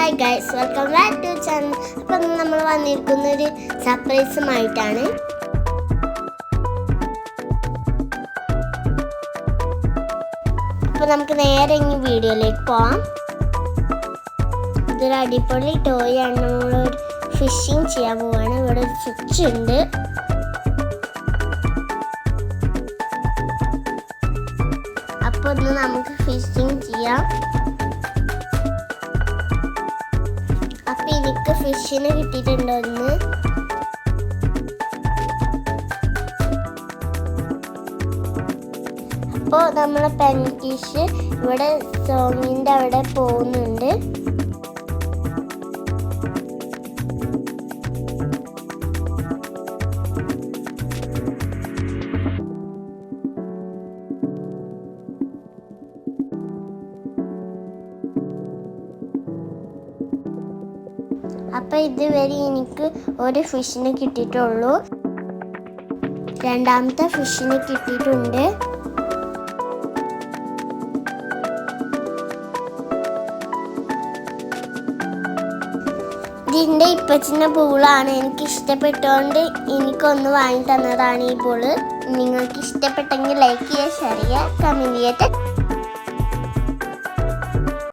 Hi guys, welcome back to channel. അപ്പം നമ്മൾ വന്നിരിക്കുന്ന ഒരു സർപ്രൈസുമായിട്ടാണ്. അപ്പോൾ നമുക്ക് നേരെ ഇനി വീഡിയോയിലേക്ക് പോവാം. ഇതൊരു അടിപൊളി ടോയ് ആണ്. നമ്മളൊരു ഫിഷിങ് ചെയ്യാൻ പോവാണ്. ഇവിടെ ഒരു സ്വിച്ച് ഉണ്ട്. അപ്പോൾ ഇന്ന് നമുക്ക് ഫിഷിങ് ചെയ്യാം. അപ്പം എനിക്ക് ഫിഷിനെ കിട്ടിയിട്ടുണ്ടോ ഒന്ന്. അപ്പോൾ നമ്മളെ പെൻഫിഷ് ഇവിടെ സോങ്ങിൻ്റെ അവിടെ പോകുന്നുണ്ട്. അപ്പം ഇതുവരെ എനിക്ക് ഒരു ഫിഷിനെ കിട്ടിയിട്ടുള്ളൂ. രണ്ടാമത്തെ ഫിഷിനെ കിട്ടിയിട്ടുണ്ട്. ഇതിൻ്റെ ഇപ്പച്ചിൻ്റെ പൂളാണ്. എനിക്ക് ഇഷ്ടപ്പെട്ടുകൊണ്ട് എനിക്കൊന്ന് വാങ്ങി തന്നതാണ് ഈ പൂള്. നിങ്ങൾക്ക് ഇഷ്ടപ്പെട്ടെങ്കിൽ ലൈക്ക് ചെയ്യുക, ഷെയർ ചെയ്യുക, കമൻറ്റ് ചെയ്യുക.